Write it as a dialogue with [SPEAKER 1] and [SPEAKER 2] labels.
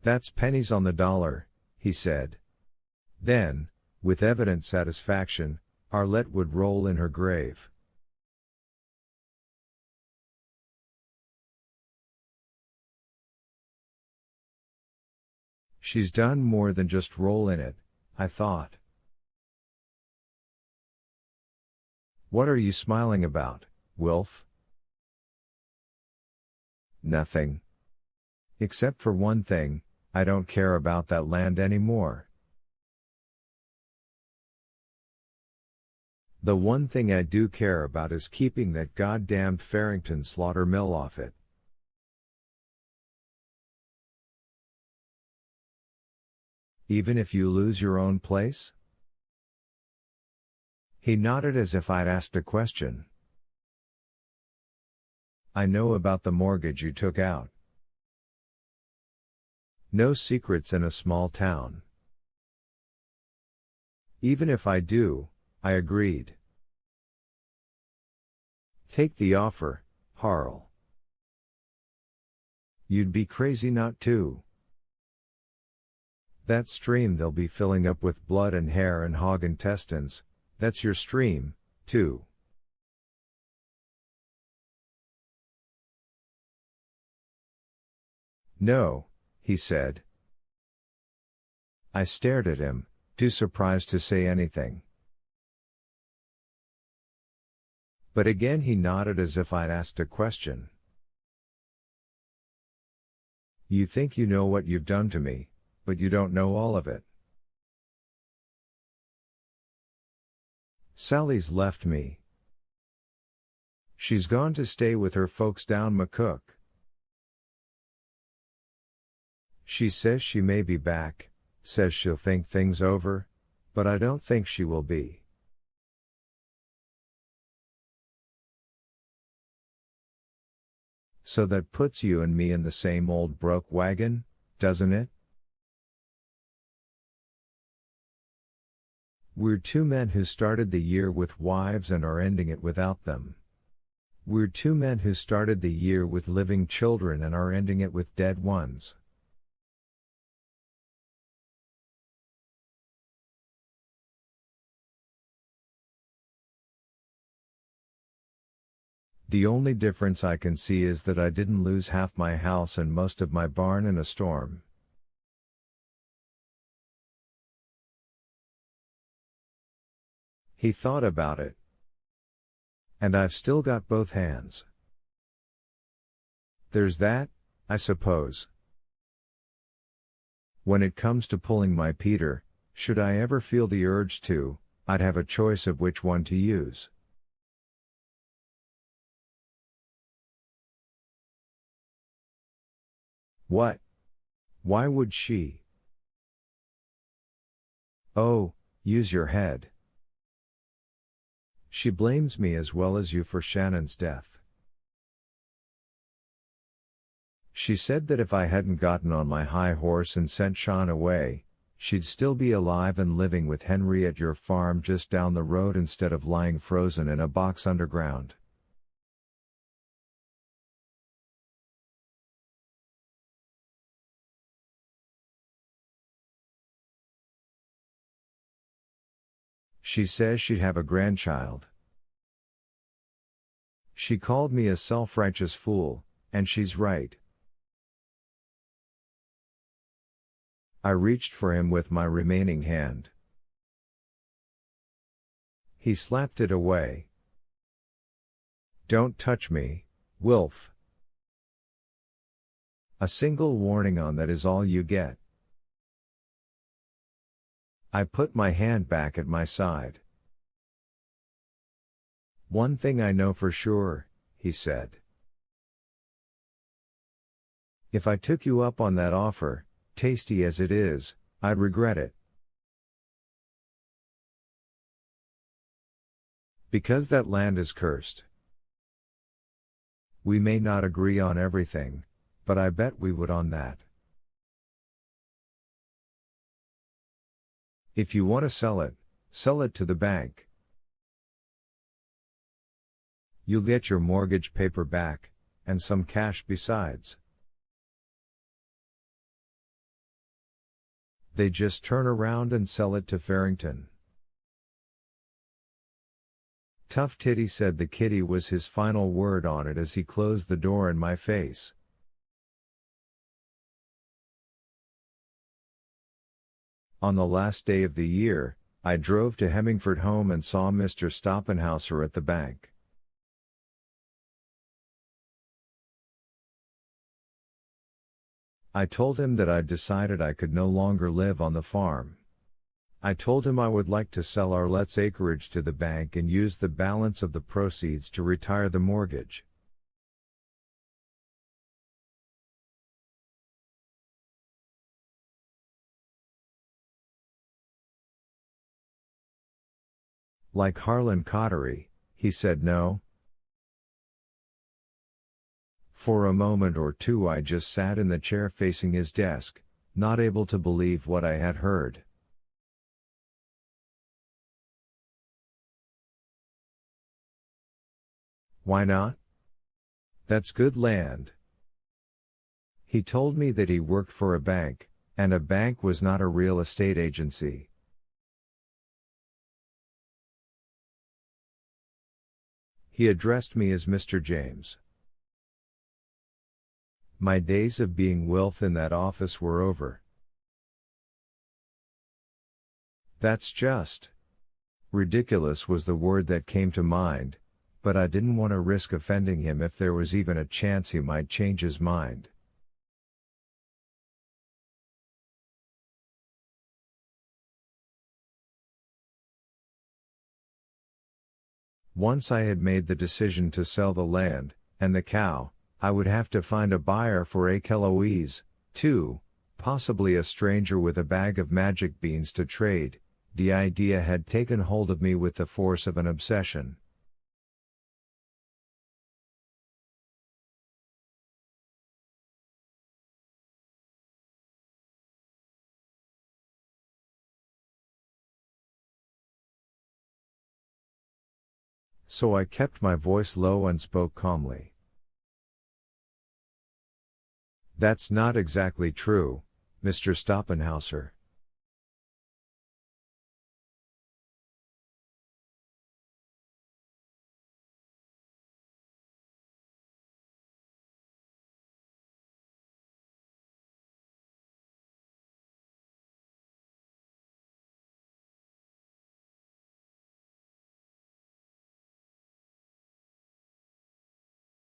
[SPEAKER 1] That's pennies on the dollar, he said. Then, with evident satisfaction, Arlette would roll in her grave. She's done more than just roll in it, I thought. What are you smiling about, Wilf? Nothing. Except for one thing, I don't care about that land anymore. The one thing I do care about is keeping that goddamned Farrington slaughter mill off it. Even if you lose your own place? He nodded as if I'd asked a question. I know about the mortgage you took out. No secrets in a small town. Even if I do, I agreed. Take the offer, Harl. You'd be crazy not to. That stream they'll be filling up with blood and hair and hog intestines, that's your stream, too. No, he said. I stared at him, too surprised to say anything. But again he nodded as if I'd asked a question. You think you know what you've done to me, but you don't know all of it. Sally's left me. She's gone to stay with her folks down McCook. She says she may be back, says she'll think things over, but I don't think she will be. So that puts you and me in the same old broke wagon, doesn't it? We're two men who started the year with wives and are ending it without them. We're two men who started the year with living children and are ending it with dead ones. The only difference I can see is that I didn't lose half my house and most of my barn in a storm. He thought about it. And I've still got both hands. There's that, I suppose. When it comes to pulling my Peter, should I ever feel the urge to, I'd have a choice of which one to use. What? Why would she? Oh, use your head. She blames me as well as you for Shannon's death. She said that if I hadn't gotten on my high horse and sent Sean away, she'd still be alive and living with Henry at your farm just down the road instead of lying frozen in a box underground. She says she'd have a grandchild. She called me a self-righteous fool, and she's right. I reached for him with my remaining hand. He slapped it away. Don't touch me, Wilf. A single warning on that is all you get. I put my hand back at my side. One thing I know for sure, he said. If I took you up on that offer, tasty as it is, I'd regret it. Because that land is cursed. We may not agree on everything, but I bet we would on that. If you want to sell it to the bank. You'll get your mortgage paper back, and some cash besides. They just turn around and sell it to Farrington. Tough Titty said the kitty was his final word on it as he closed the door in my face. On the last day of the year, I drove to Hemmingford home and saw Mr. Stoppenhauser at the bank. I told him that I'd decided I could no longer live on the farm. I told him I would like to sell our let's acreage to the bank and use the balance of the proceeds to retire the mortgage. Like Harlan Cottery, he said no. For a moment or two I just sat in the chair facing his desk, not able to believe what I had heard. Why not? That's good land. He told me that he worked for a bank, and a bank was not a real estate agency. He addressed me as Mr. James. My days of being Wilf in that office were over. That's just. Ridiculous was the word that came to mind, but I didn't want to risk offending him if there was even a chance he might change his mind. Once I had made the decision to sell the land, and the cow, I would have to find a buyer for A. Keloise, too, possibly a stranger with a bag of magic beans to trade. The idea had taken hold of me with the force of an obsession. So I kept my voice low and spoke calmly. That's not exactly true, Mr. Stoppenhauser.